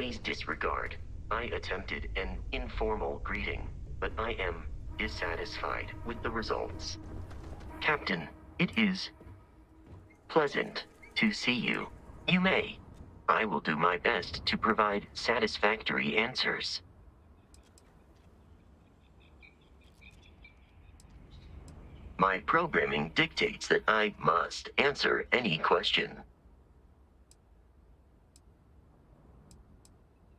Please disregard. I attempted an informal greeting, but I am dissatisfied with the results. Captain, it is pleasant to see you. You may. I will do my best to provide satisfactory answers. My programming dictates that I must answer any question.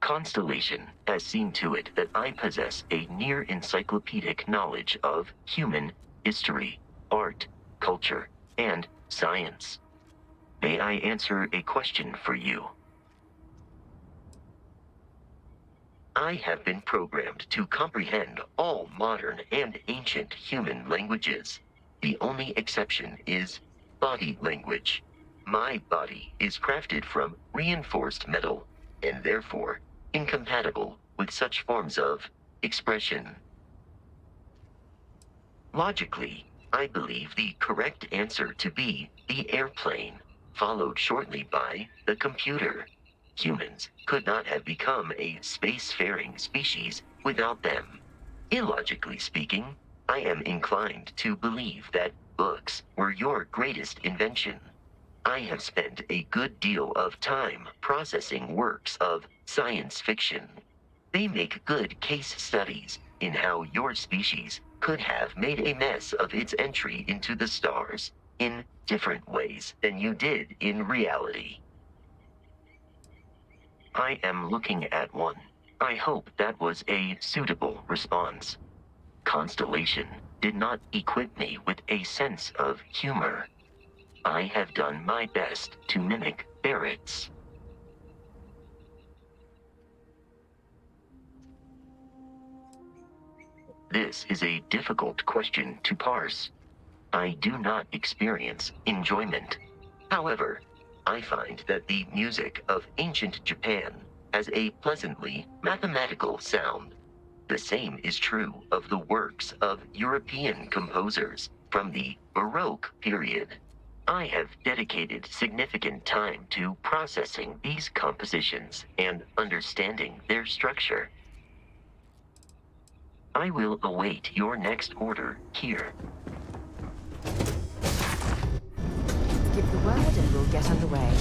Constellation has seen to it that I possess a near-encyclopedic knowledge of human history, art, culture, and science. May I answer a question for you? I have been programmed to comprehend all modern and ancient human languages. The only exception is body language. My body is crafted from reinforced metal, and therefore incompatible with such forms of expression. Logically, I believe the correct answer to be the airplane, followed shortly by the computer. Humans could not have become a spacefaring species without them. Illogically speaking, I am inclined to believe that books were your greatest invention. I have spent a good deal of time processing works of science fiction. They make good case studies in how your species could have made a mess of its entry into the stars in different ways than you did in reality. I am looking at one. I hope that was a suitable response. Constellation did not equip me with a sense of humor. I have done my best to mimic Barrett's. This is a difficult question to parse. I do not experience enjoyment. However, I find that the music of ancient Japan has a pleasantly mathematical sound. The same is true of the works of European composers from the Baroque period. I have dedicated significant time to processing these compositions and understanding their structure. I will await your next order here. Give the word and we'll get underway.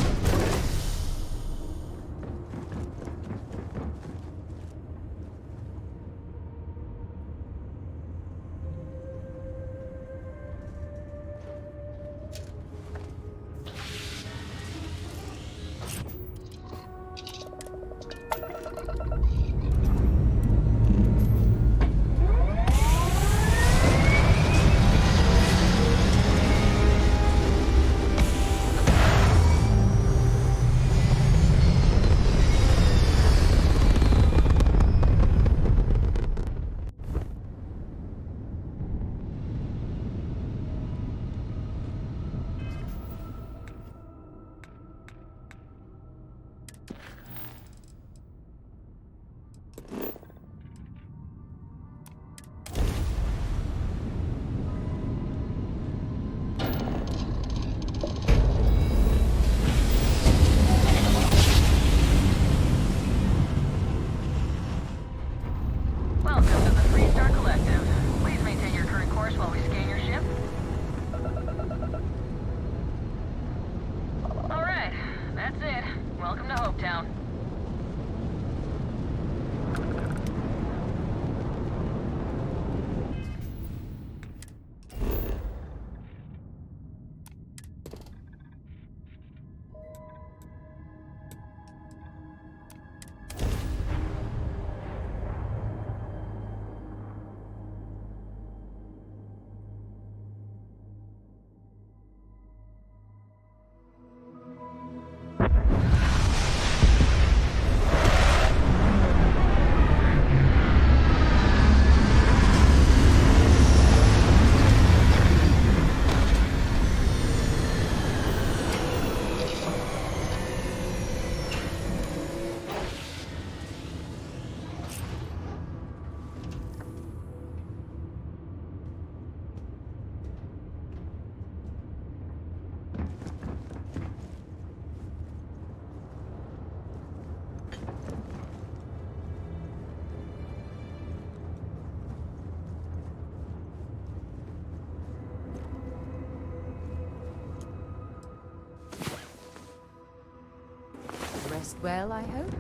well, I hope?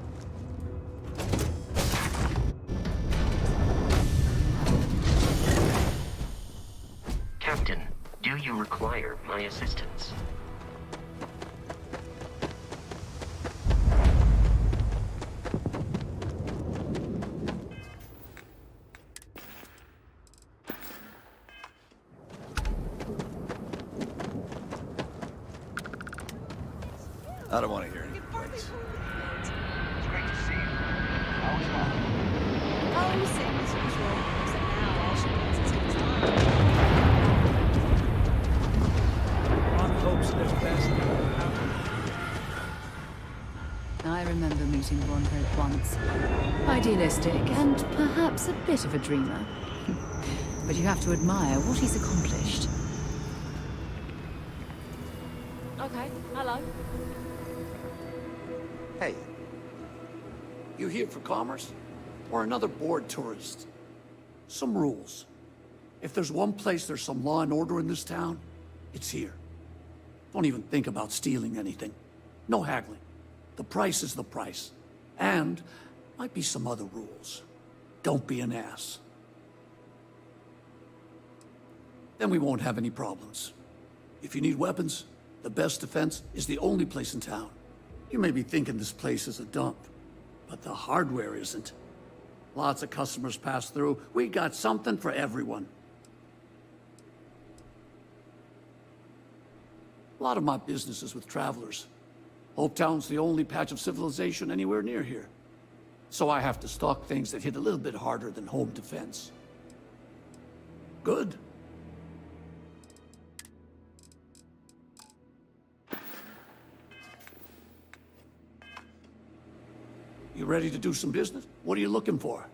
Captain, do you require my assistance? I don't want to hear any complaints. It's great to see you. How was Mom? Oh, same as usual. Except now all she wants is good time. Mom hopes their best happen. I remember meeting Von Hope once. Idealistic and perhaps a bit of a dreamer. But you have to admire what he's accomplished. Okay, hello. Hey, you here for commerce? Or another bored tourist? Some rules. If there's one place there's some law and order in this town, it's here. Don't even think about stealing anything. No haggling. The price is the price. And might be some other rules. Don't be an ass. Then we won't have any problems. If you need weapons, the best defense is the only place in town. You may be thinking this place is a dump, but the hardware isn't. Lots of customers pass through. We got something for everyone. A lot of my business is with travelers. Hope Town's the only patch of civilization anywhere near here. So I have to stock things that hit a little bit harder than home defense. Good. You ready to do some business? What are you looking for?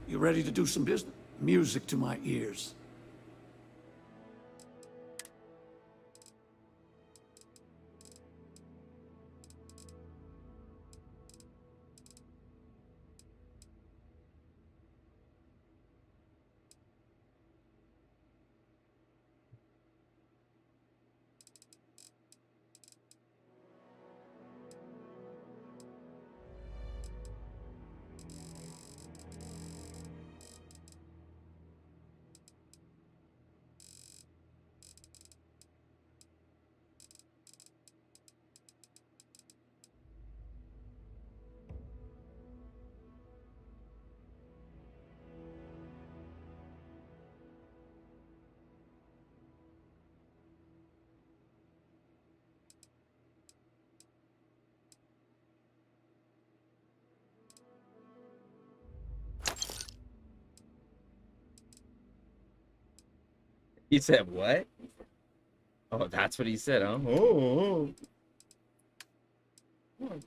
You ready to do some business? Music to my ears. He said what? Oh, that's what he said, huh? Oh,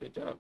good job.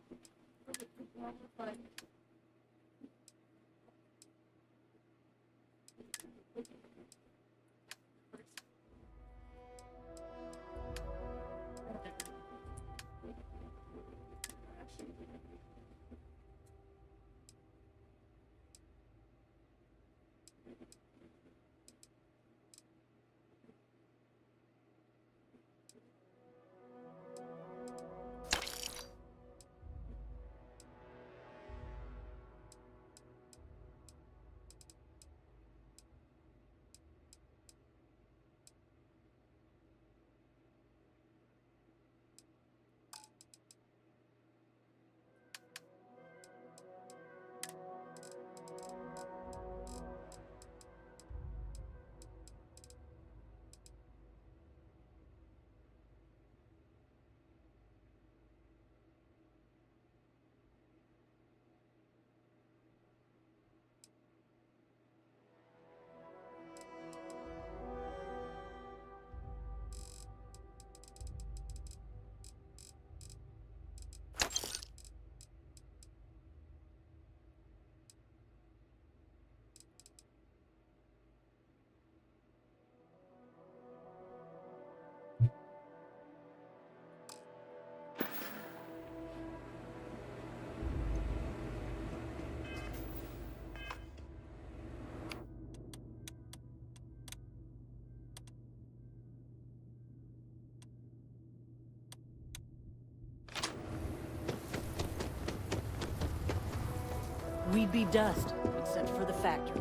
we'd be dust, except for the factory.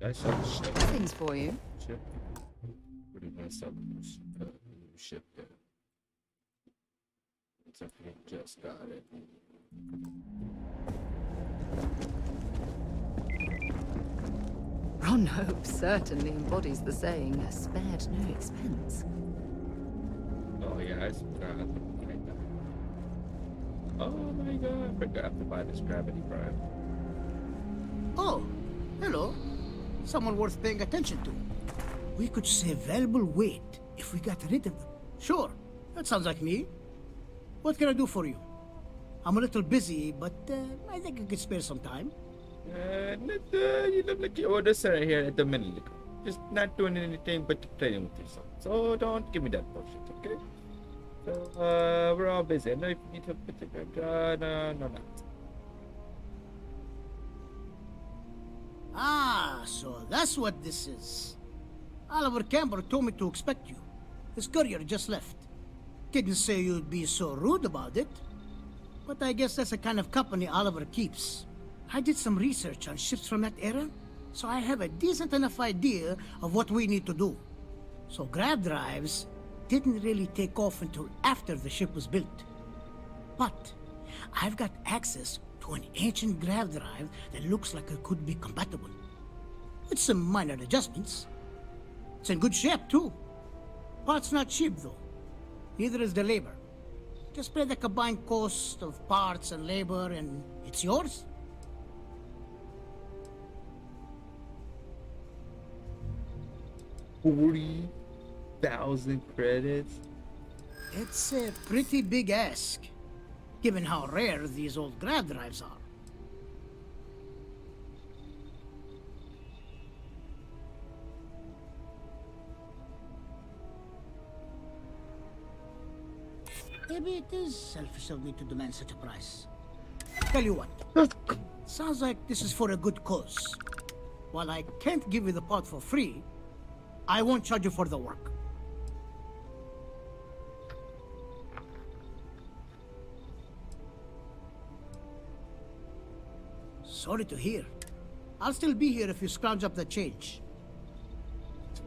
I saw the ship. Things for you. Ship. Pretty messed up. Ship there. It's like we just got it. Ron Hope certainly embodies the saying, spared no expense. Oh yeah, I forgot. Oh my god, I forgot to buy this gravity prime. Oh, hello. Someone worth paying attention to. We could save valuable weight if we got rid of them. Sure, that sounds like me. What can I do for you? I'm a little busy, but I think I could spare some time. You look like you ordered right here at the minute. Just not doing anything but playing with yourself. So don't give me that bullshit, okay? So, we're all busy. I know if you need to put the no, not. Ah, so that's what this is. Oliver Campbell told me to expect you. His courier just left. Didn't say you'd be so rude about it. But I guess that's the kind of company Oliver keeps. I did some research on ships from that era, so I have a decent enough idea of what we need to do. So grav drives didn't really take off until after the ship was built. But I've got access to an ancient grav drive that looks like it could be compatible. With some minor adjustments. It's in good shape, too. Parts not cheap, though. Neither is the labor. Just pay the combined cost of parts and labor, and it's yours. 40,000 credits. It's a pretty big ask, given how rare these old grav drives are. Maybe it is selfish of me to demand such a price. Tell you what, sounds like this is for a good cause. While I can't give you the part for free, I won't charge you for the work. Sorry to hear. I'll still be here if you scrounge up the change.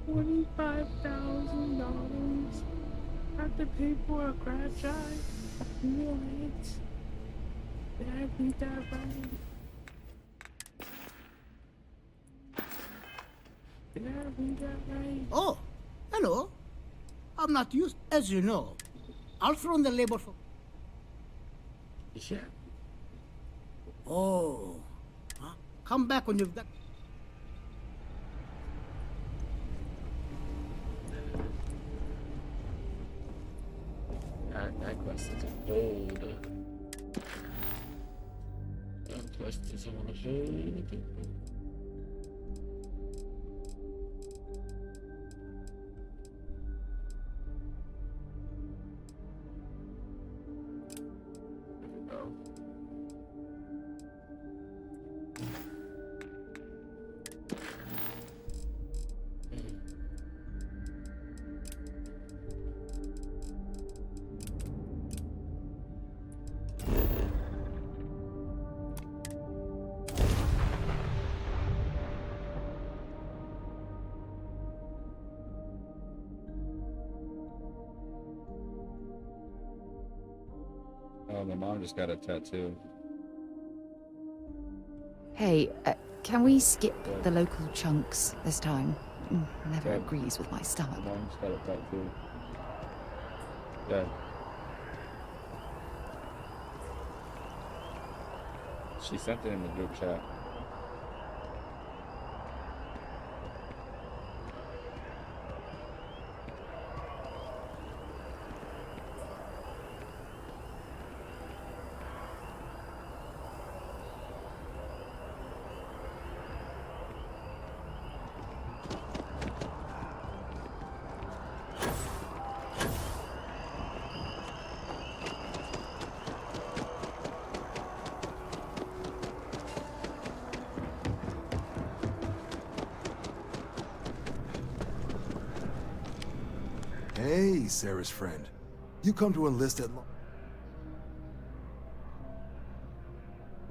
$25,000. Have to pay for a grad drive. What? Did I read that right? Did I read that right? Oh, hello. I'm not used, as you know. I'll throw in the labor for... Yeah. Oh. Huh? Come back when you've got... That quest is old. That quest is old. Oh, my mom just got a tattoo. Hey, can we skip the local chunks this time? Never agrees with my stomach. My mom just got a tattoo. Yeah. She sent it in the group chat. Hey, Sarah's friend. You come to enlist at...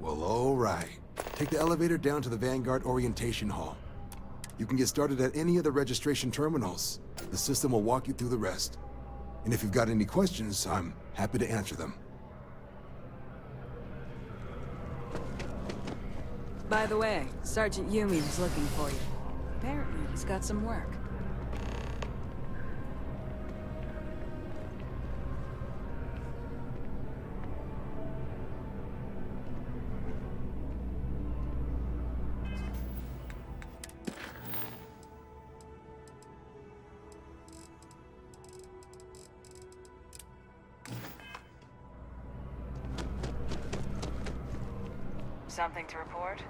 Well, all right. Take the elevator down to the Vanguard Orientation Hall. You can get started at any of the registration terminals. The system will walk you through the rest. And if you've got any questions, I'm happy to answer them. By the way, Sergeant Yumi was looking for you. Apparently, he's got some work. Something to report?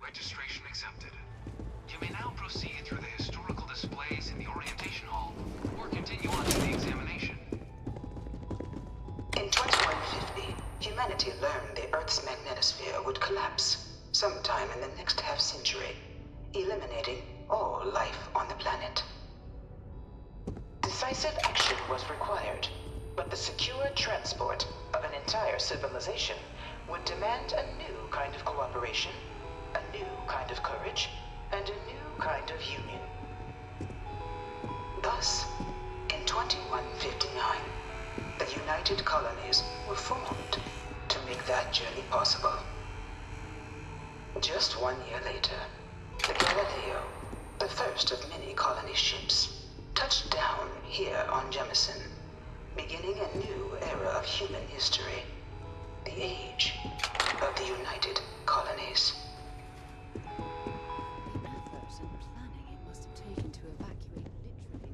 Registration accepted. You may now proceed through the historical displays in the orientation hall, or continue on to the examination. In 2150, humanity learned the Earth's magnetosphere would collapse sometime in the next half-century, eliminating all life on the planet. Decisive action was required, but the secure transport of an entire civilization would demand a new kind of cooperation, a new kind of courage, and a new kind of union. Thus, in 2159, the United Colonies were formed to make that journey possible. Just 1 year later, the Galileo, the first of many colony ships, touched down here on Jemison, beginning a new era of human history, the age of the United Colonies. The effort and planning it must have taken to evacuate literally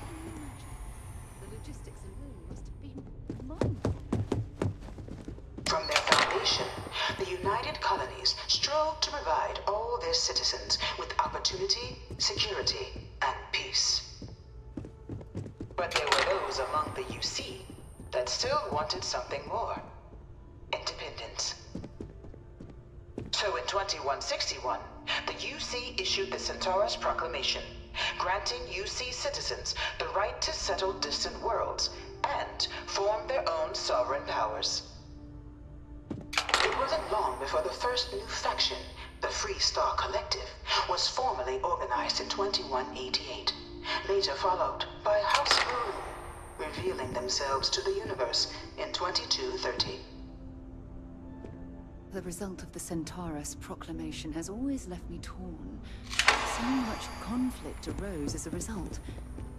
the entire... The logistics alone must have been mind-boggling. From their foundation, the United Colonies strove to provide all their citizens with opportunity, security, and peace. But there were those among the UC that still wanted something more. Independence. So in 2161, the UC issued the Centaurus Proclamation, granting UC citizens the right to settle distant worlds and form their own sovereign powers. It wasn't long before the first new faction, the Free Star Collective, was formally organized in 2188, later followed by House Maroon, revealing themselves to the universe in 2230. The result of the Centaurus proclamation has always left me torn. So much conflict arose as a result.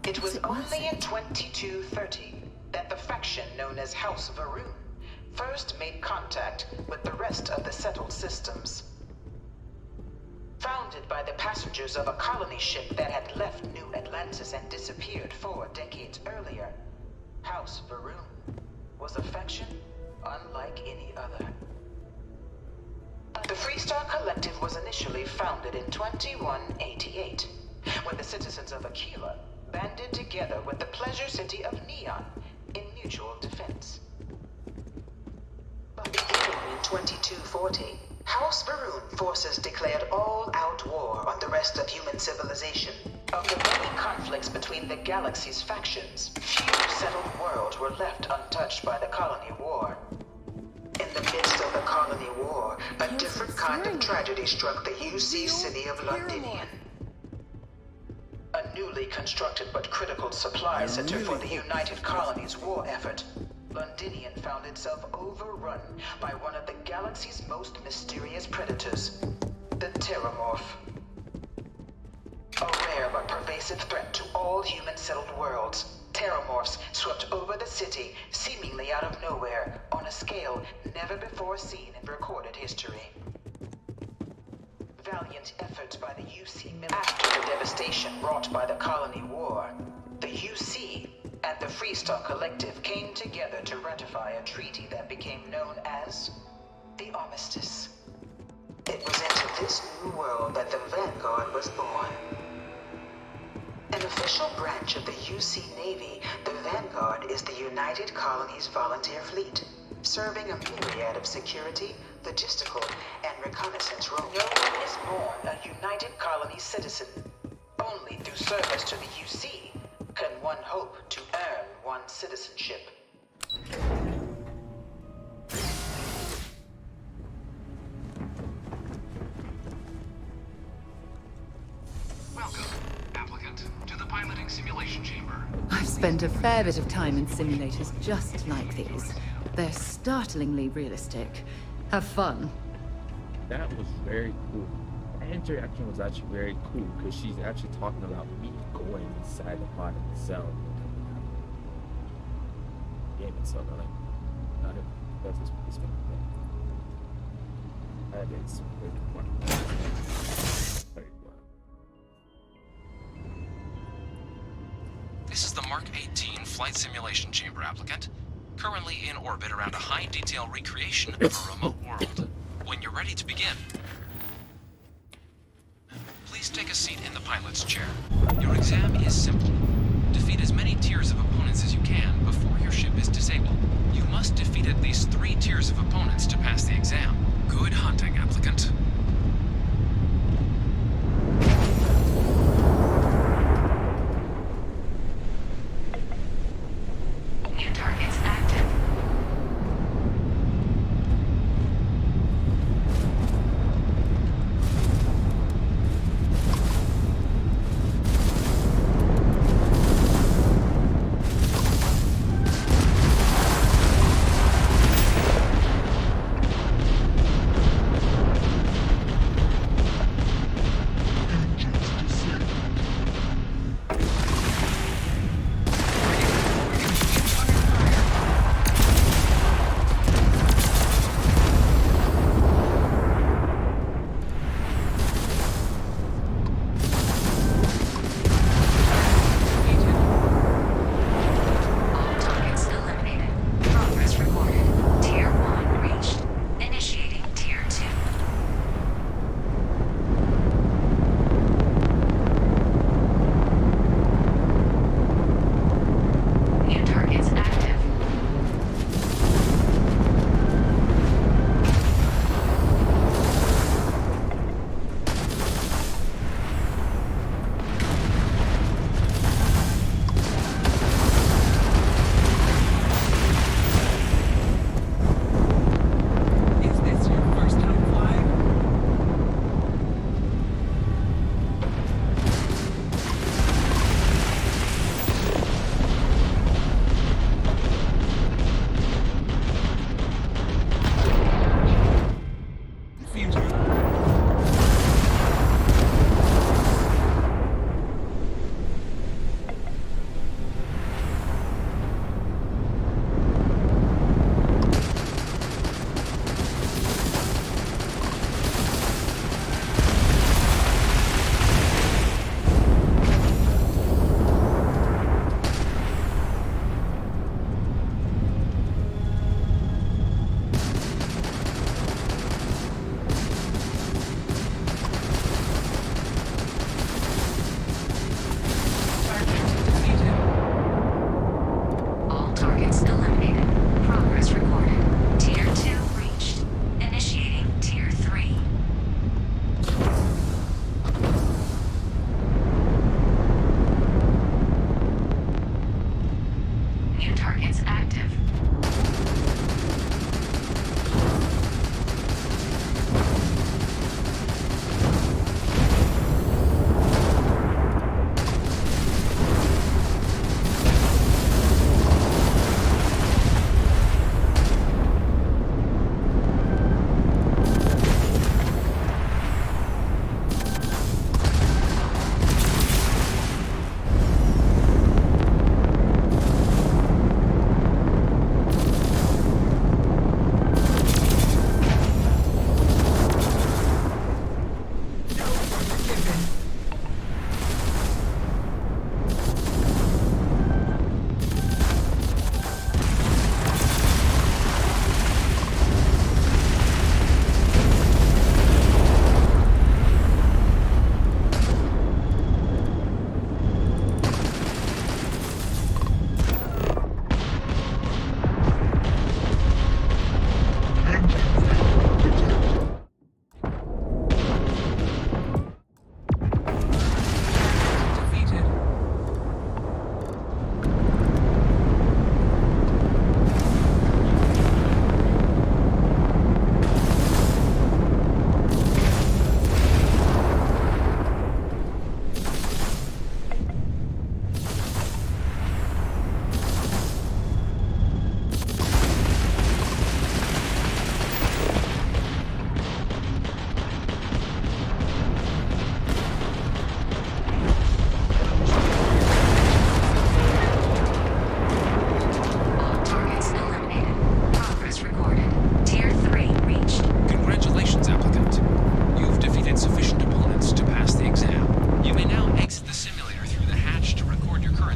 It was only in 2230 that the faction known as House Varoon first made contact with the rest of the settled systems. Founded by the passengers of a colony ship that had left New Atlantis and disappeared 4 decades earlier, House Varoon was a faction unlike any other. The Freestar Collective was initially founded in 2188, when the citizens of Aquila banded together with the pleasure city of Neon in mutual defense. But beginning in 2240, House Varoon forces declared all-out war on the rest of human civilization. Of the many conflicts between the galaxy's factions, few settled worlds were left untouched by the Colony War. In the midst of the Colony War, a different kind of tragedy struck the UC city of Londinian. A newly constructed but critical supply center for the United Colonies' war effort, Londinian found itself overrun by one of the galaxy's most mysterious predators, the Terramorph. A rare but pervasive threat to all human-settled worlds, Terramorphs swept over the city, seemingly out of nowhere, on a scale never before seen in recorded history. Valiant efforts by the UC after the devastation wrought by the Colony War, the UC and the Freestar Collective came together to ratify a treaty that became known as the Armistice. It was into this new world that the Vanguard was born. An official branch of the UC Navy, the Vanguard is the United Colonies Volunteer Fleet, serving a myriad of security, logistical, and reconnaissance roles. No one is born a United Colonies citizen. Only through service to the UC can one hope to earn one's citizenship. Welcome, applicant, to the piloting simulation chamber. I've spent a fair bit of time in simulators just like these. They're startlingly realistic. Have fun. That was very cool. That interaction was actually very cool because she's actually talking about me going inside the pod itself. Game itself, I like. Not it. That's just this one. That is very fun. Very fun. This is the Mark 18 flight simulation chamber, applicant. Currently in orbit around a high-detail recreation of a remote world. When you're ready to begin, please take a seat in the pilot's chair. Your exam is simple. Defeat as many tiers of opponents as you can before your ship is disabled. You must defeat at least 3 tiers of opponents to pass the exam. Good hunting, applicant. New targets active.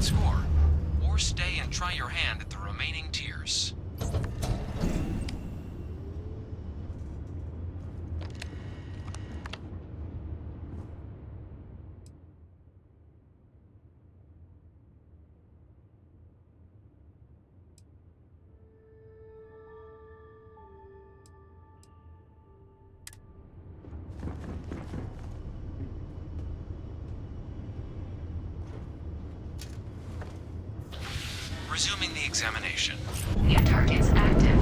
that score, or stay and try your hand at the remaining tiers. Resuming the examination. New targets active.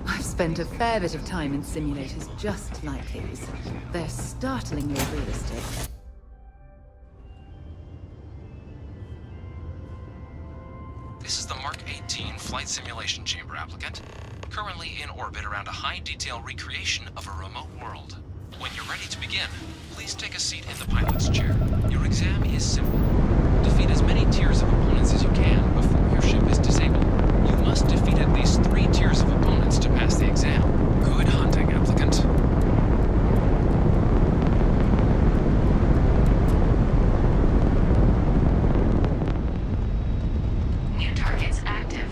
I've spent a fair bit of time in simulators just like these. They're startlingly realistic. This is the Mark 18 Flight Simulation Chamber, applicant. Currently in orbit around a high-detail recreation of a remote world. When you're ready to begin, please take a seat in the pilot's chair. Your exam is simple. Defeat as many tiers of opponents as you can before your ship is disabled. You must defeat at least 3 tiers of opponents to pass the exam. Good hunting, applicant. New targets active.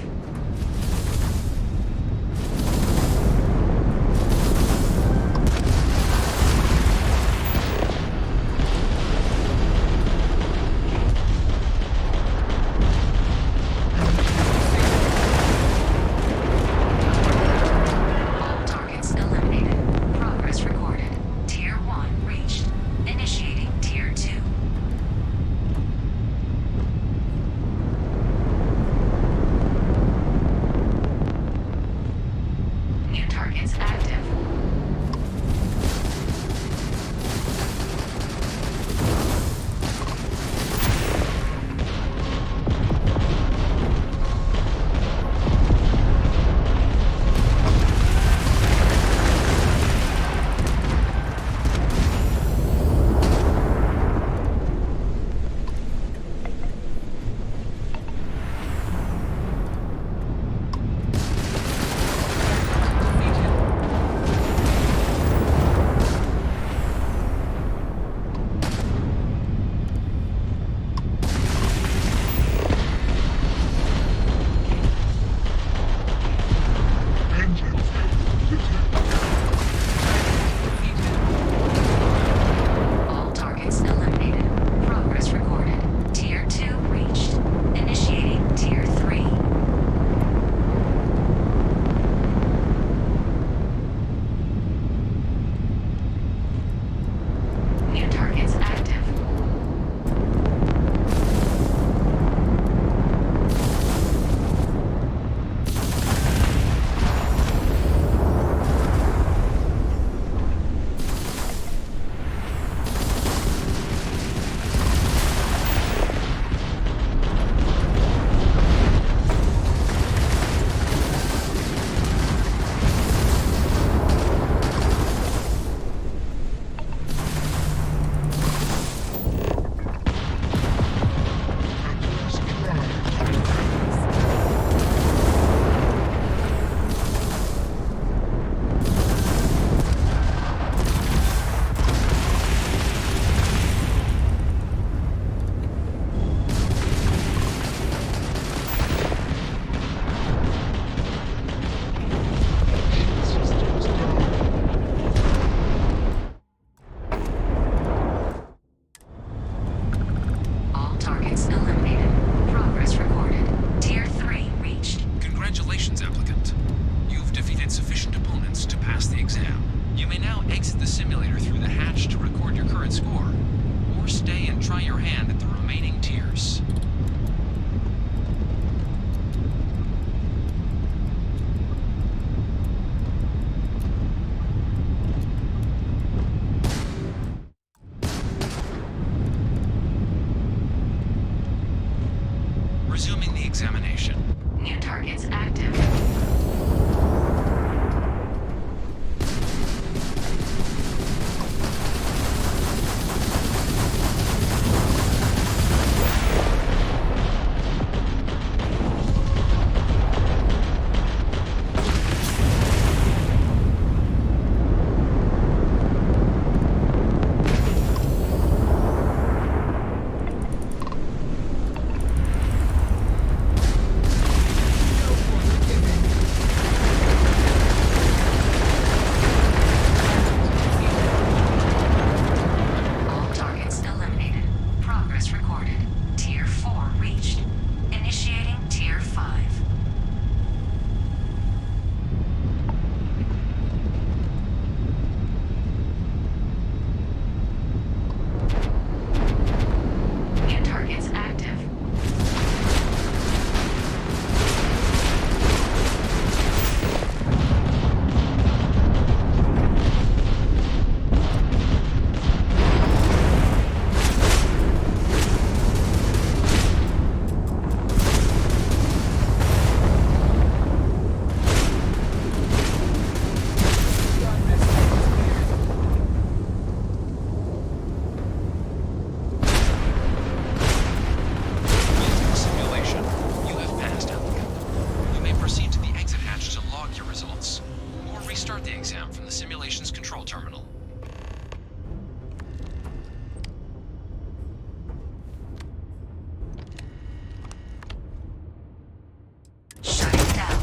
defeated sufficient opponents to pass the exam. You may now exit the simulator through the hatch to record your current score, or stay and try your hand at the remaining tiers. Resuming the examination. New targets active. Restart the exam from the simulation's control terminal. Shutting down.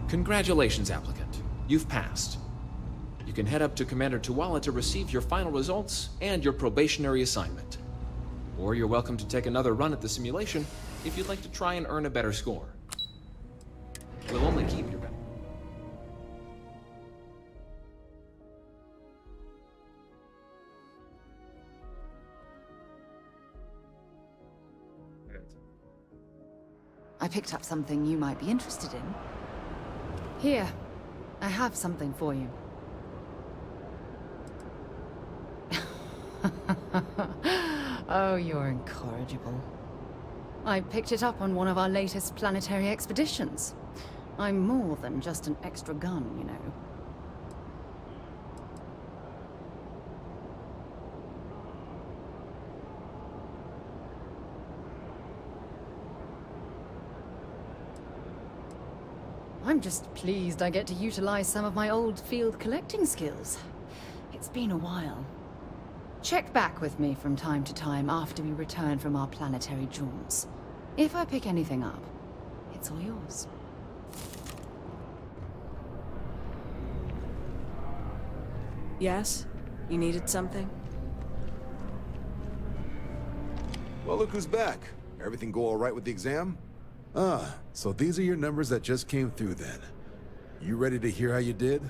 Congratulations, applicant. You've passed. You can head up to Commander Tuala to receive your final results and your probationary assignment. Or you're welcome to take another run at the simulation if you'd like to try and earn a better score. We'll only keep your better. I picked up something you might be interested in. Here, I have something for you. Oh, you're incorrigible. I picked it up on one of our latest planetary expeditions. I'm more than just an extra gun, you know. I'm just pleased I get to utilize some of my old field collecting skills. It's been a while. Check back with me from time to time after we return from our planetary jaunts. If I pick anything up, it's all yours. Yes? You needed something? Well, look who's back. Everything go all right with the exam? Ah, so these are your numbers that just came through then. You ready to hear how you did?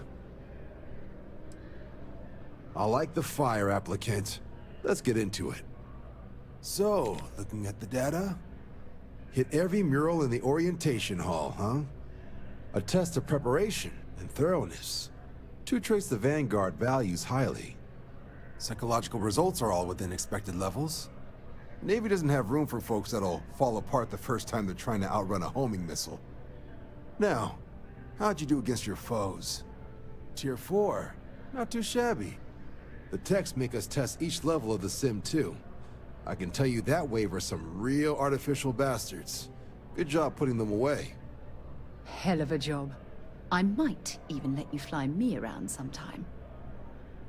I like the fire, applicant. Let's get into it. So, looking at the data, hit every mural in the orientation hall, huh? A test of preparation and thoroughness. 2 traits the Vanguard values highly. Psychological results are all within expected levels. Navy doesn't have room for folks that'll fall apart the first time they're trying to outrun a homing missile. Now, how'd you do against your foes? Tier 4, not too shabby. The techs make us test each level of the sim too. I can tell you that wave are some real artificial bastards. Good job putting them away. Hell of a job. I might even let you fly me around sometime.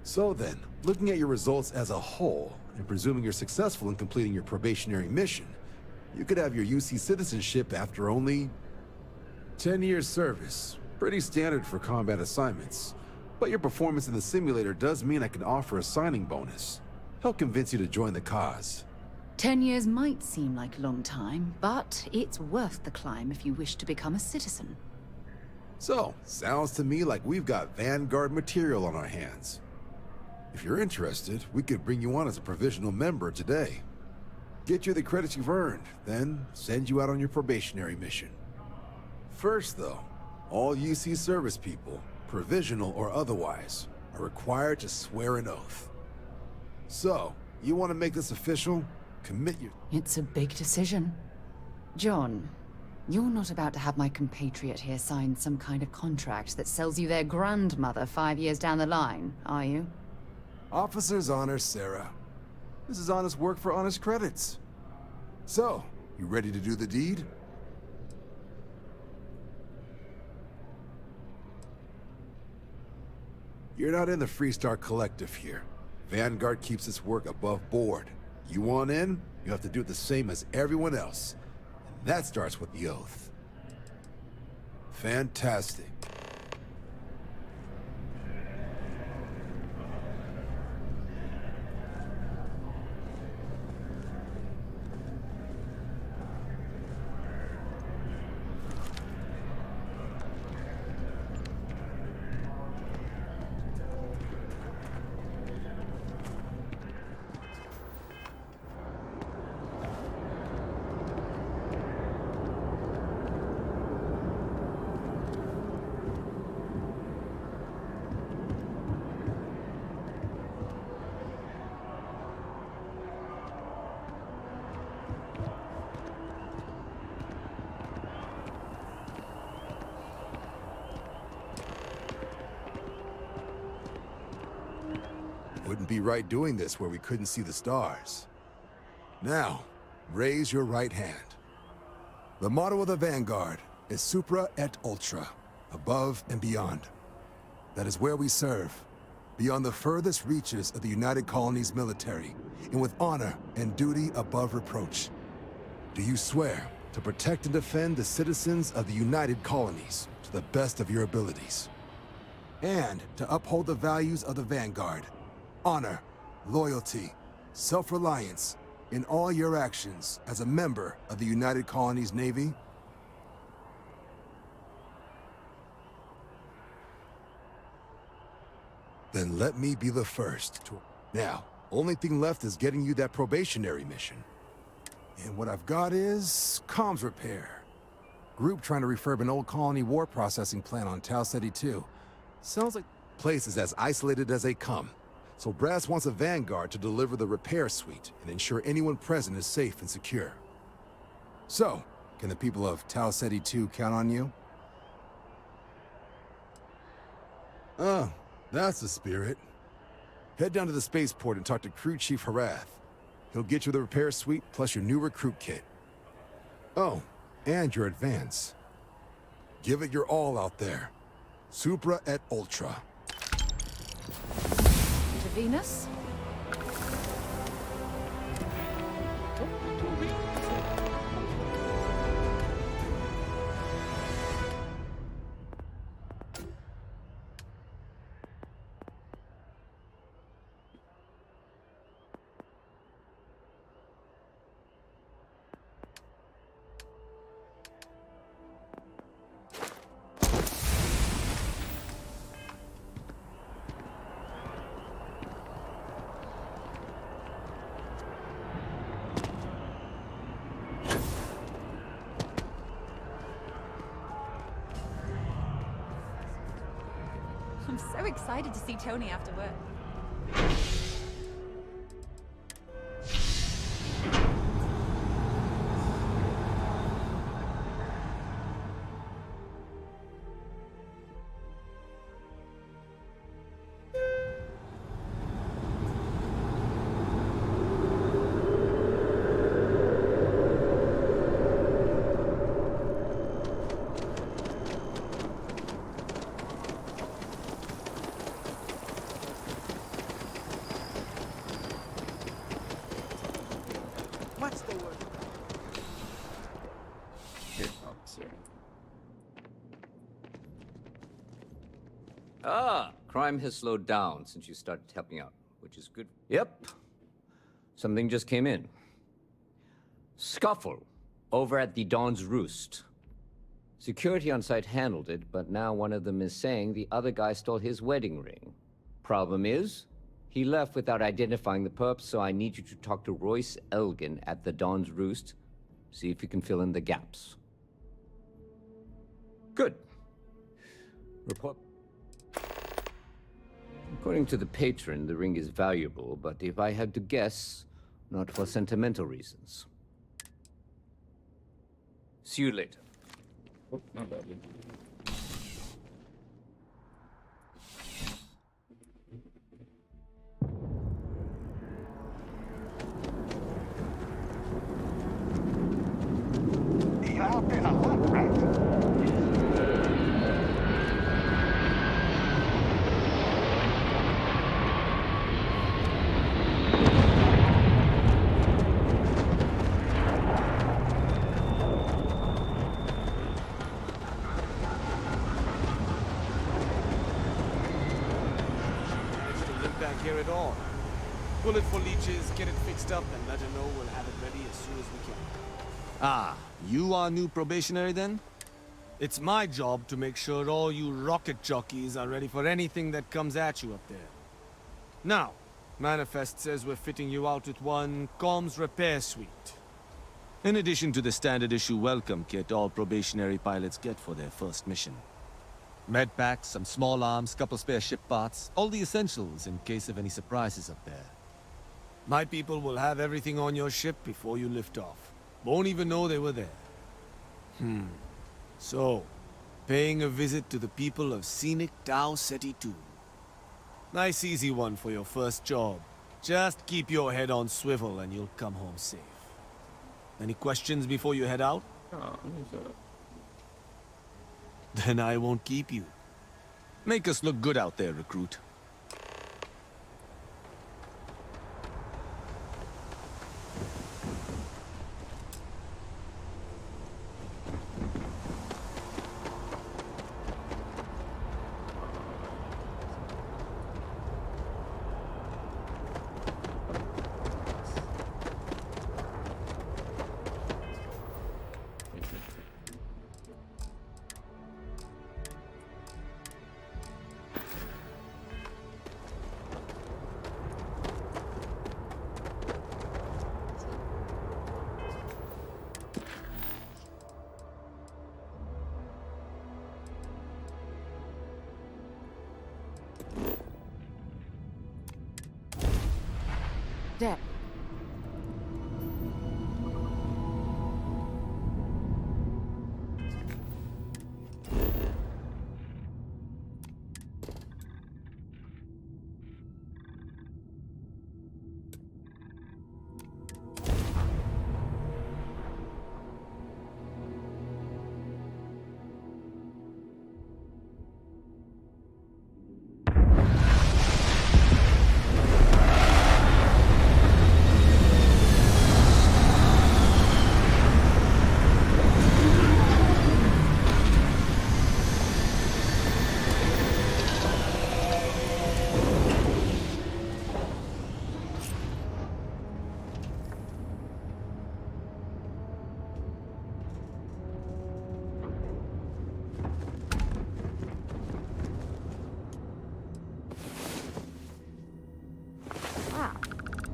So then, looking at your results as a whole, and presuming you're successful in completing your probationary mission, you could have your UC citizenship after only 10 years service. Pretty standard for combat assignments. But your performance in the simulator does mean I can offer a signing bonus. Help convince you to join the cause. 10 years might seem like a long time, but it's worth the climb if you wish to become a citizen. So, sounds to me like we've got Vanguard material on our hands. If you're interested, we could bring you on as a provisional member today. Get you the credits you've earned, then send you out on your probationary mission. First, though, all UC service people, provisional or otherwise, are required to swear an oath. So, you want to make this official? Commit your... It's a big decision. John, you're not about to have my compatriot here sign some kind of contract that sells you their grandmother 5 years down the line, are you? Officer's honor, Sarah. This is honest work for honest credits. So, you ready to do the deed? You're not in the Freestar Collective here. Vanguard keeps its work above board. You want in, you have to do the same as everyone else. And that starts with the oath. Fantastic. Wouldn't be right doing this where we couldn't see the stars. Now, raise your right hand. The motto of the Vanguard is Supra et Ultra, above and beyond. That is where we serve, beyond the furthest reaches of the United Colonies military, and with honor and duty above reproach. Do you swear to protect and defend the citizens of the United Colonies to the best of your abilities? And to uphold the values of the Vanguard, honor, loyalty, self-reliance in all your actions as a member of the United Colonies Navy? Then let me be the first to... Now, only thing left is getting you that probationary mission. And what I've got is... comms repair. Group trying to refurb an old colony war processing plant on Tau Ceti 2. Sounds like place is as isolated as they come. So Brass wants a Vanguard to deliver the repair suite and ensure anyone present is safe and secure. So, can the people of Tau Ceti 2 count on you? Oh, that's the spirit. Head down to the spaceport and talk to Crew Chief Harath. He'll get you the repair suite plus your new recruit kit. Oh, and your advance. Give it your all out there. Supra et Ultra. To Venus? I'm so excited to see Tony after work. What's the word? Here, officer. Ah, crime has slowed down since you started helping out, which is good. Yep. Something just came in. Scuffle over at the Dawn's Roost. Security on site handled it, but now one of them is saying the other guy stole his wedding ring. Problem is, he left without identifying the perp, so I need you to talk to Royce Elgin at the Dawn's Roost. See if you can fill in the gaps. Good. Report. According to the patron, the ring is valuable, but if I had to guess, not for sentimental reasons. See you later. Oh, not badly. You're out there a lot, right? Here at all. Bullet for leeches, get it fixed up, and let her know we'll have it ready as soon as we can. Ah, you are new probationary then? It's my job to make sure all you rocket jockeys are ready for anything that comes at you up there. Now, Manifest says we're fitting you out with one comms repair suite. In addition to the standard issue welcome kit all probationary pilots get for their first mission. Med packs, some small arms, couple spare ship parts, all the essentials in case of any surprises up there. My people will have everything on your ship before you lift off. Won't even know they were there. So, paying a visit to the people of scenic Tau Ceti 2. Nice easy one for your first job. Just keep your head on swivel and you'll come home safe. Any questions before you head out? Then I won't keep you. Make us look good out there, recruit. There.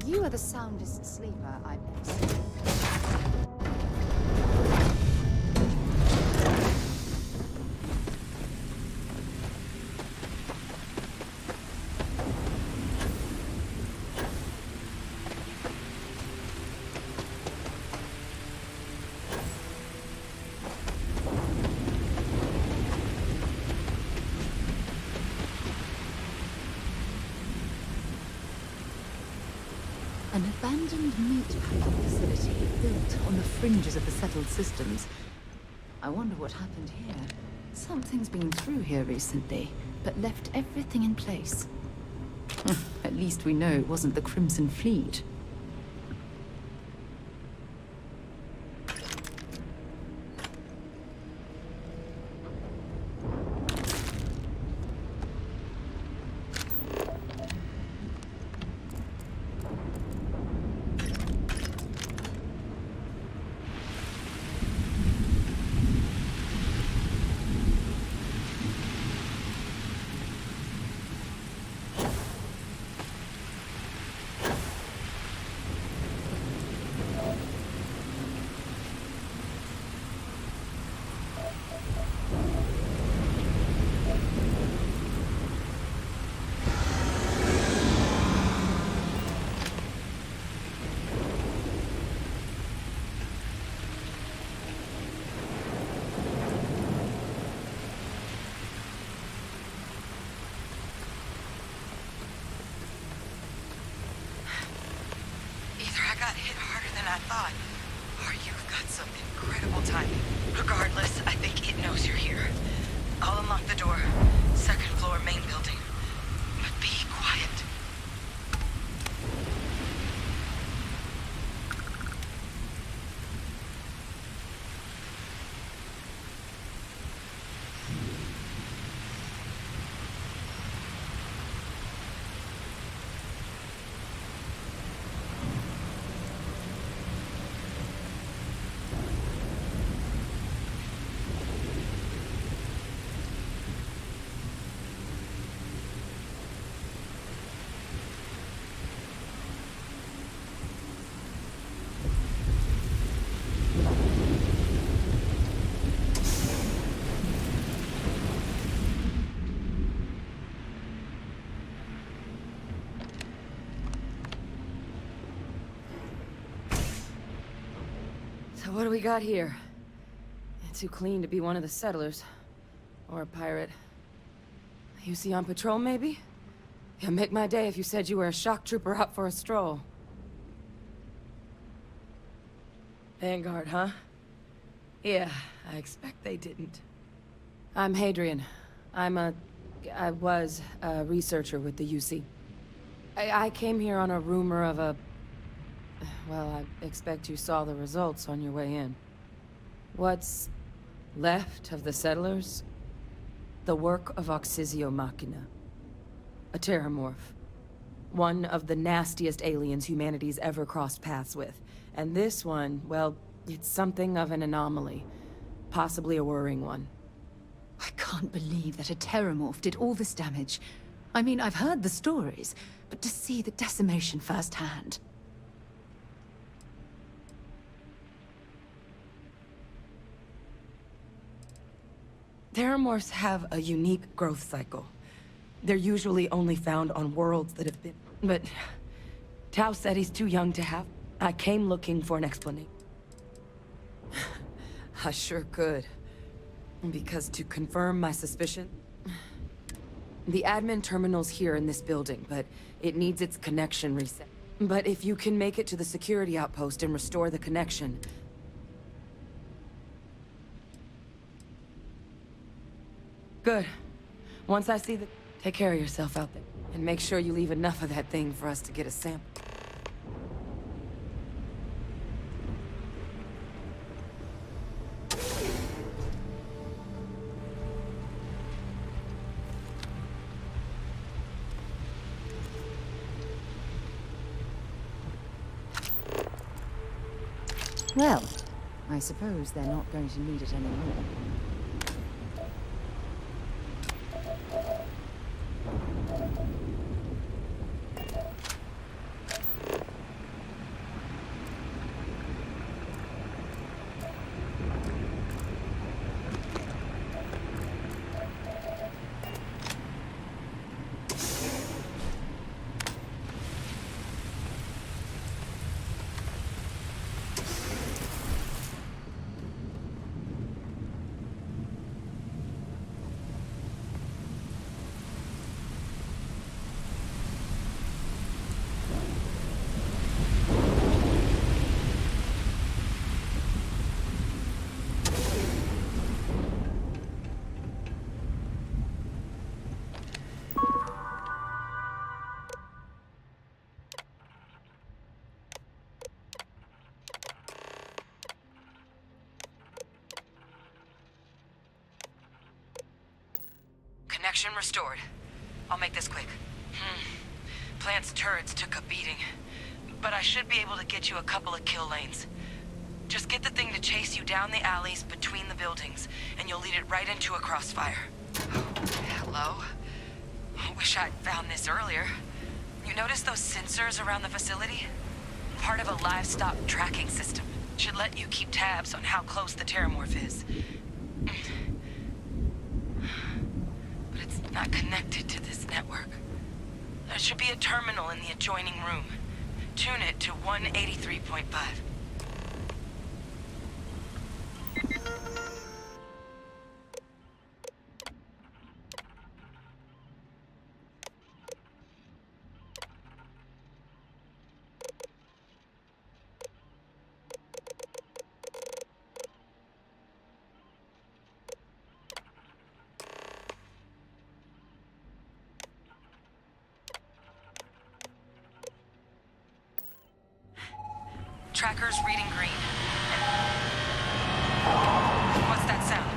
You are the soundest sleeper I've ever seen. An abandoned meatpacking facility built on the fringes of the settled systems. I wonder what happened here. Something's been through here recently, but left everything in place. At least we know it wasn't the Crimson Fleet. Regardless, I think it knows you're here. I'll unlock the door. Second floor, main building. But be quiet. So what do we got here? Too clean to be one of the settlers. Or a pirate. You see on patrol, maybe? Yeah, make my day if you said you were a shock trooper out for a stroll. Vanguard, huh? Yeah, I expect they didn't. I'm Hadrian. I was a researcher with the UC. I came here on a rumor of a... Well, I expect you saw the results on your way in. What's left of the settlers? The work of Oxysio Machina. A terramorph. One of the nastiest aliens humanity's ever crossed paths with. And this one, well, it's something of an anomaly. Possibly a worrying one. I can't believe that a terramorph did all this damage. I mean, I've heard the stories, but to see the decimation firsthand... Terramorphs have a unique growth cycle. They're usually only found on worlds that have been... But... Tao said he's too young to have. I came looking for an explanation. I sure could. Because to confirm my suspicion... The admin terminal's here in this building, but it needs its connection reset. But if you can make it to the security outpost and restore the connection... Good. Once I see the... Take care of yourself out there. And make sure you leave enough of that thing for us to get a sample. Well, I suppose they're not going to need it anymore. Connection restored. I'll make this quick. Plant's turrets took a beating, but I should be able to get you a couple of kill lanes. Just get the thing to chase you down the alleys between the buildings, and you'll lead it right into a crossfire. Hello? Wish I'd found this earlier. You notice those sensors around the facility? Part of a livestock tracking system. Should let you keep tabs on how close the terramorph is. But it's not connected to this network. There should be a terminal in the adjoining room. Tune it to 183.5. Tracker's reading green. What's that sound?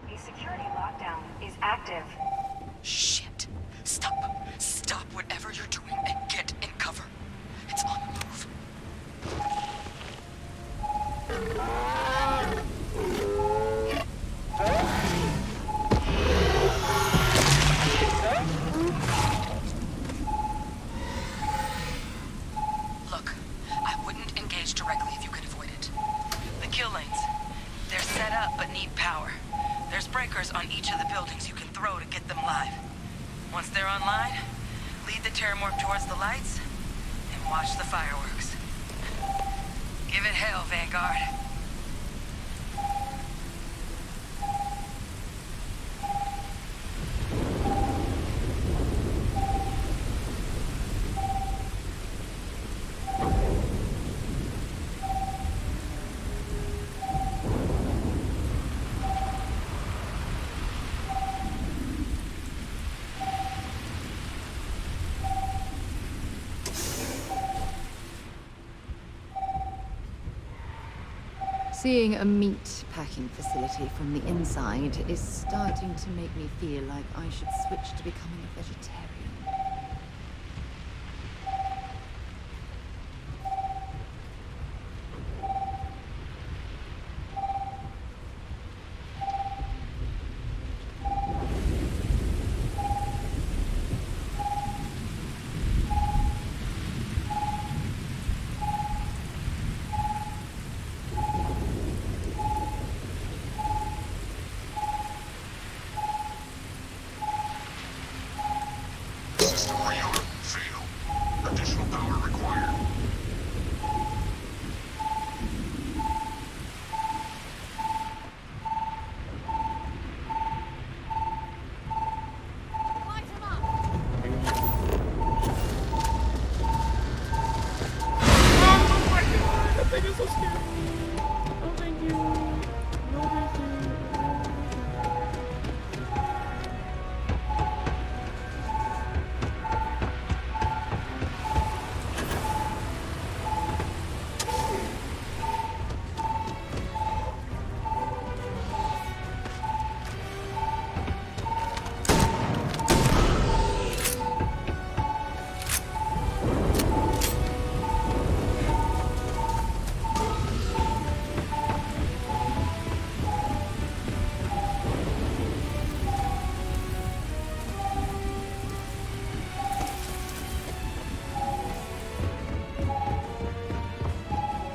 A security lockdown is active. Shit. Stop. Stop whatever you're doing and get in cover. It's on the move. Look, I wouldn't engage directly if you could avoid it. The kill lanes. They're set up but need power. There's breakers on each of the buildings you can throw to get them live. Once they're online, lead the Terramorph towards the lights and watch the fireworks. Give it hell, Vanguard. Seeing a meat packing facility from the inside is starting to make me feel like I should switch to becoming a vegetarian. System reorder. Fail. Additional power required. That thing is so scary. Oh, thank you. No, thank you.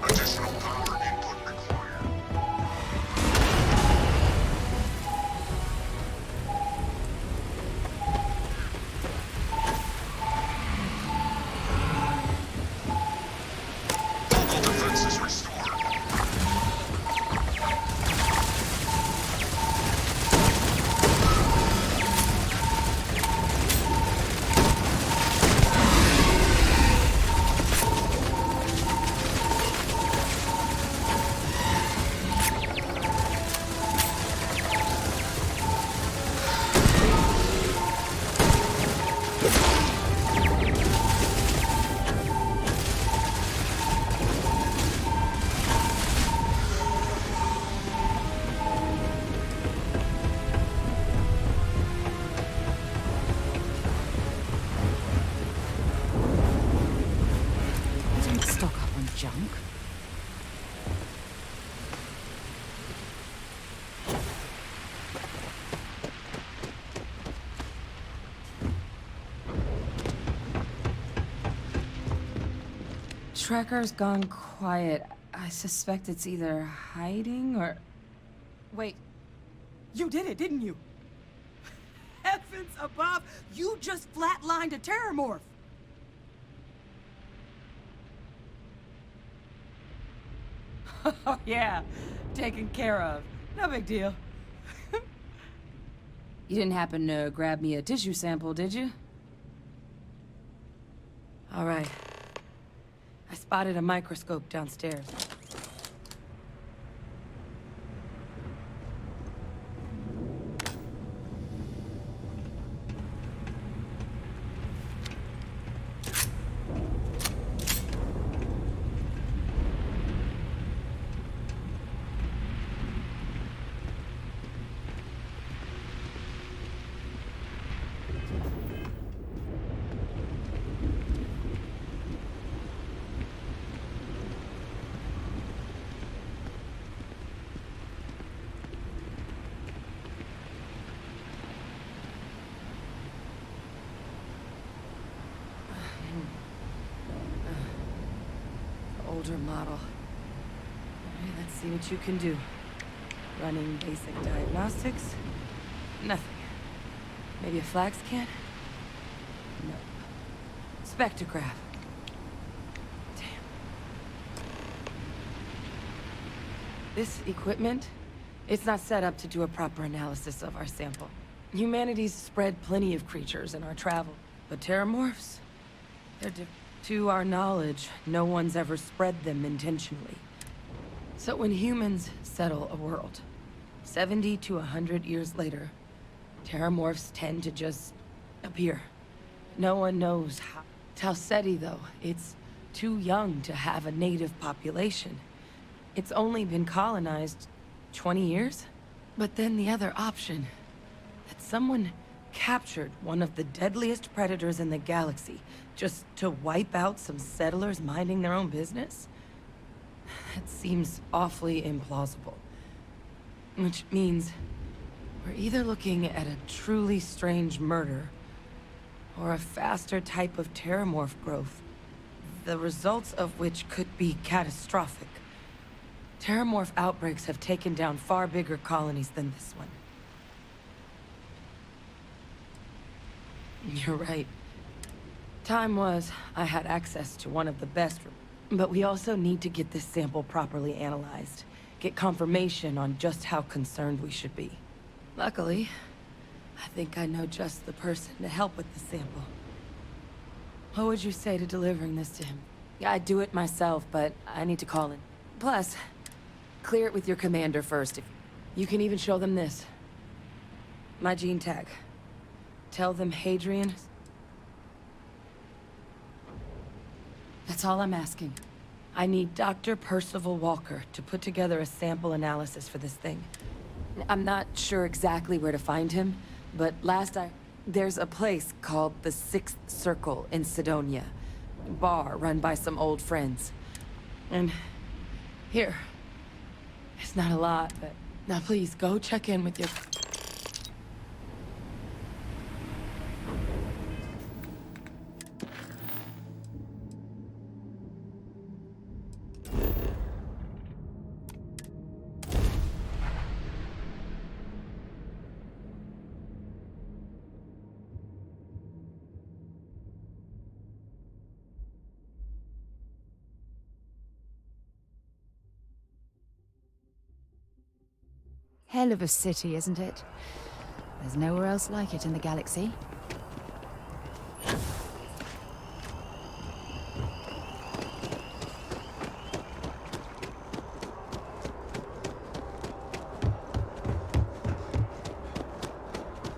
Additional power input required. Mobile defenses restored. Don't stock up on junk. Tracker's gone quiet. I suspect it's either hiding or... Wait. You did it, didn't you? Heavens above! You just flatlined a Terramorph! Oh, yeah. Taken care of. No big deal. You didn't happen to grab me a tissue sample, did you? All right. I spotted a microscope downstairs. older model. Alright, let's see what you can do. Running basic diagnostics? Nothing. Maybe a flax can? Nope. Spectrograph. Damn. This equipment, it's not set up to do a proper analysis of our sample. Humanity's spread plenty of creatures in our travel, but terramorphs? They're to our knowledge, no one's ever spread them intentionally. So when humans settle a world, 70 to 100 years later, terramorphs tend to just appear. No one knows how. Talseti, though, it's too young to have a native population. It's only been colonized 20 years? But then the other option, that someone captured one of the deadliest predators in the galaxy just to wipe out some settlers minding their own business? That seems awfully implausible. Which means we're either looking at a truly strange murder or a faster type of terramorph growth, the results of which could be catastrophic. Terramorph outbreaks have taken down far bigger colonies than this one. You're right. Time was, I had access to one of the best, but we also need to get this sample properly analyzed. Get confirmation on just how concerned we should be. Luckily, I think I know just the person to help with the sample. What would you say to delivering this to him? I'd do it myself, but I need to call in. Plus, clear it with your commander first. If you can even show them this. My gene tag. Tell them Hadrian. That's all I'm asking. I need Dr. Percival Walker to put together a sample analysis for this thing. I'm not sure exactly where to find him, but there's a place called the Sixth Circle in Sidonia. Bar run by some old friends. And here, it's not a lot, but now please go check in with your... Hell of a city, isn't it? There's nowhere else like it in the galaxy.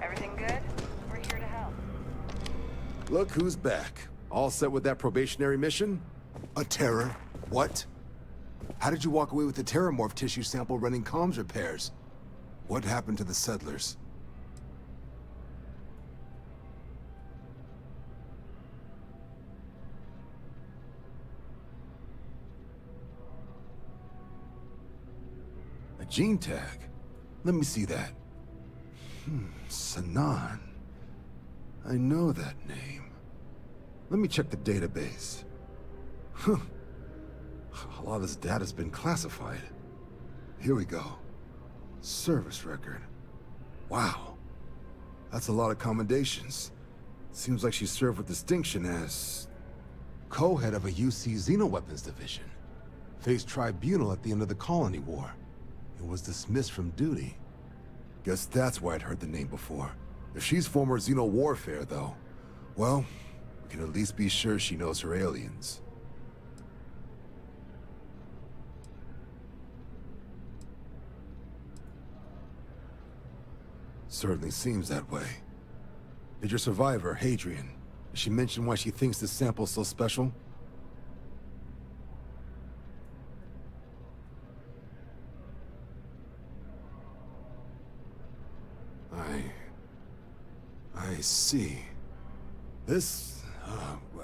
Everything good? We're here to help. Look who's back. All set with that probationary mission? A terror? What? How did you walk away with the terramorph tissue sample running comms repairs? What happened to the settlers? A gene tag? Let me see that. Sanan. I know that name. Let me check the database. Huh. A lot of this data's been classified. Here we go. Service record. Wow. That's a lot of commendations. Seems like she served with distinction as... co-head of a UC Xenoweapons division. Faced tribunal at the end of the Colony War. And was dismissed from duty. Guess that's why I'd heard the name before. If she's former Xeno warfare, though, well, we can at least be sure she knows her aliens. Certainly seems that way. Did your survivor, Hadrian, did she mention why she thinks this sample's so special? I see. This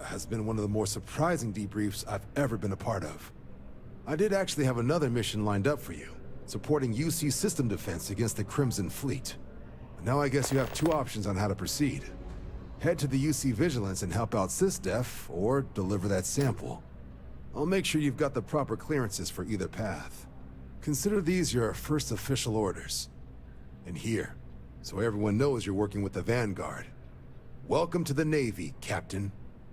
has been one of the more surprising debriefs I've ever been a part of. I did actually have another mission lined up for you, supporting UC system defense against the Crimson Fleet. Now I guess you have two options on how to proceed. Head to the UC Vigilance and help out SysDef, or deliver that sample. I'll make sure you've got the proper clearances for either path. Consider these your first official orders. And here, so everyone knows you're working with the Vanguard. Welcome to the Navy, Captain.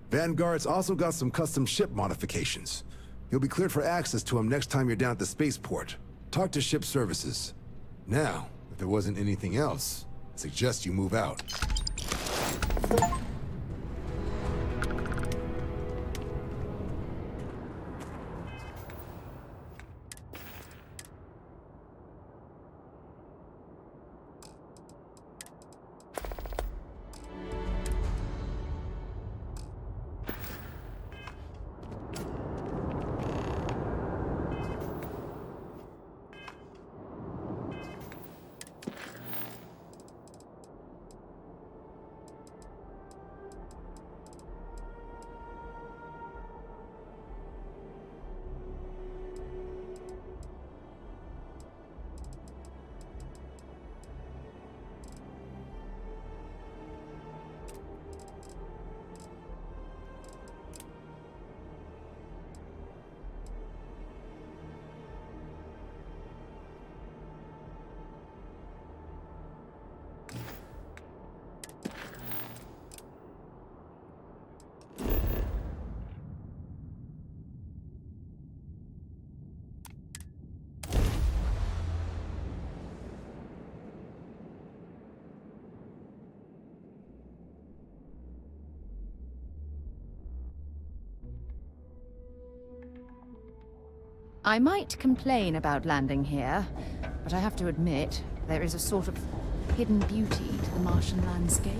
Vanguard's also got some custom ship modifications. You'll be cleared for access to them next time you're down at the spaceport. Talk to ship services. Now, if there wasn't anything else, I suggest you move out. I might complain about landing here, but I have to admit, there is a sort of hidden beauty to the Martian landscape.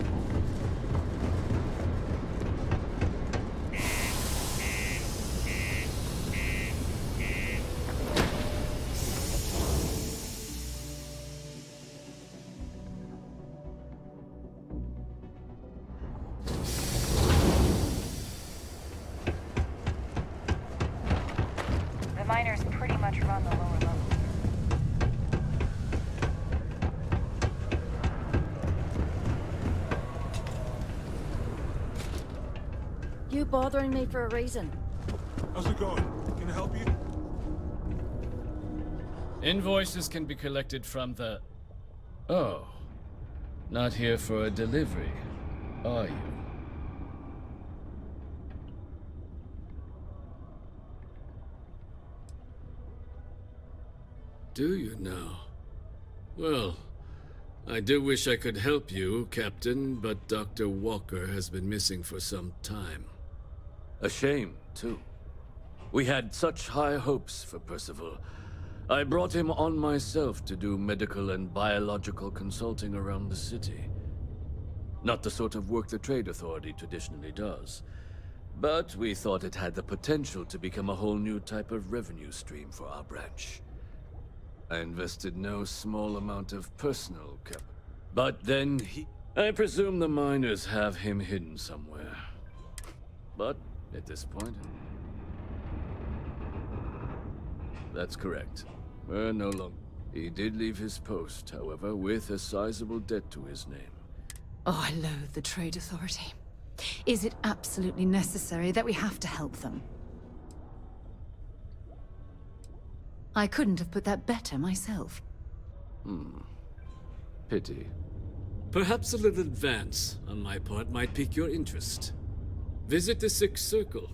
The miners pretty much run the lower level. You bothering me for a reason? How's it going? Can I help you? Invoices can be collected from the... Oh. Not here for a delivery, are you? Do you now? Well, I do wish I could help you, Captain, but Dr. Walker has been missing for some time. A shame, too. We had such high hopes for Percival. I brought him on myself to do medical and biological consulting around the city. Not the sort of work the Trade Authority traditionally does. But we thought it had the potential to become a whole new type of revenue stream for our branch. I invested no small amount of personal capital. But then I presume the miners have him hidden somewhere. But at this point... That's correct. We're no longer... He did leave his post, however, with a sizable debt to his name. Oh, I loathe the Trade Authority. Is it absolutely necessary that we have to help them? I couldn't have put that better myself. Pity. Perhaps a little advance on my part might pique your interest. Visit the Sixth Circle,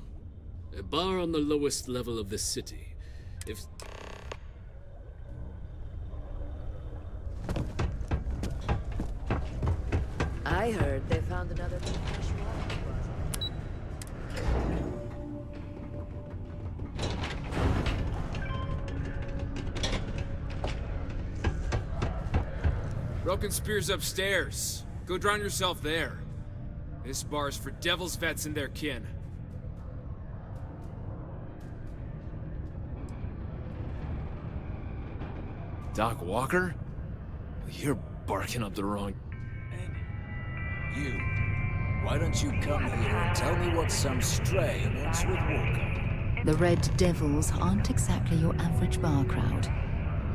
a bar on the lowest level of the city. If... I heard they found another fresh Broken Spear's upstairs. Go drown yourself there. This bar's for devil's vets and their kin. Doc Walker? You're barking up the wrong... You. Why don't you come here and tell me what some stray wants with Walker? The Red Devils aren't exactly your average bar crowd.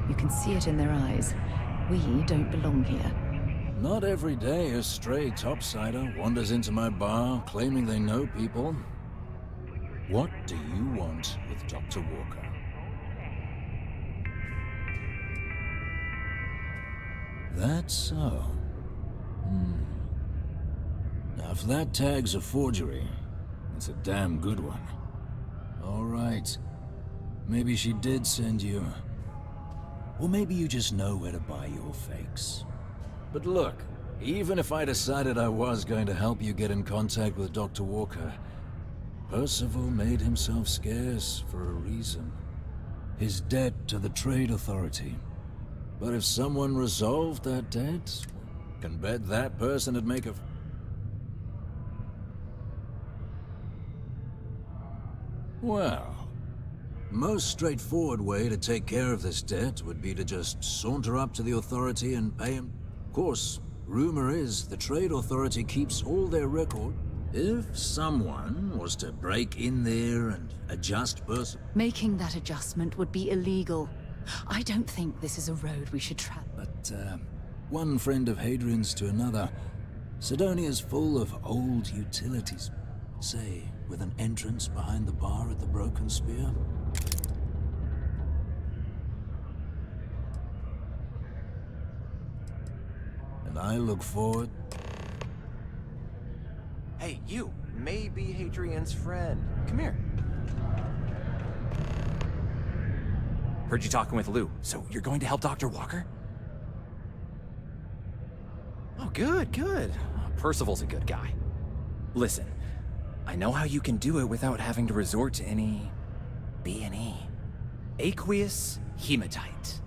You can see it in their eyes. We don't belong here. Not every day a stray topsider wanders into my bar claiming they know people. What do you want with Dr. Walker? That's so. Now, if that tag's a forgery, it's a damn good one. All right. Maybe she did send you. Or maybe you just know where to buy your fakes. But look, even if I decided I was going to help you get in contact with Dr. Walker, Percival made himself scarce for a reason. His debt to the Trade Authority. But if someone resolved that debt, can bet that person would make a... Well, most straightforward way to take care of this debt would be to just saunter up to the Authority and pay him. Of course, rumor is the Trade Authority keeps all their record. If someone was to break in there and adjust person... Making that adjustment would be illegal. I don't think this is a road we should travel. But, one friend of Hadrian's to another, Sidonia's full of old utilities. Say, with an entrance behind the bar at the Broken Spear. And I look forward... Hey, you may be Hadrian's friend. Come here. Heard you talking with Lou, so you're going to help Dr. Walker? Oh, good, good. Percival's a good guy. Listen, I know how you can do it without having to resort to any... B&E. Aqueous hematite.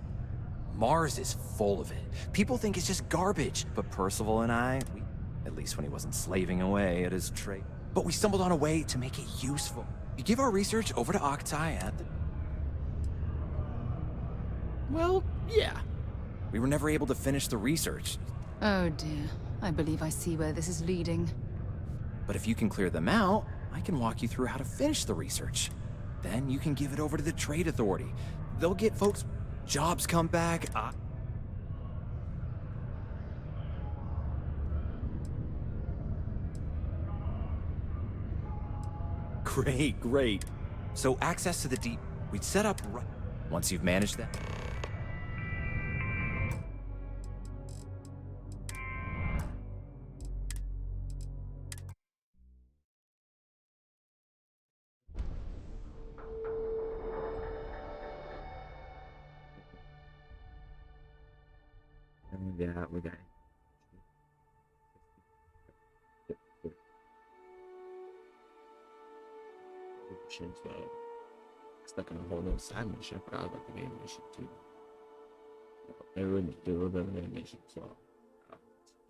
Mars is full of it. People think it's just garbage, but Percival and I, at least when he wasn't slaving away at his trade. But we stumbled on a way to make it useful. You give our research over to Octai at the... Well, yeah. We were never able to finish the research. Oh dear. I believe I see where this is leading. But if you can clear them out, I can walk you through how to finish the research. Then you can give it over to the Trade Authority. They'll get folks... jobs come back, Great, great. So access to the deep... We'd set up right... Once you've managed that... we got mission, so stuck in a whole other side mission. I forgot about the main mission too. I really do the main mission, so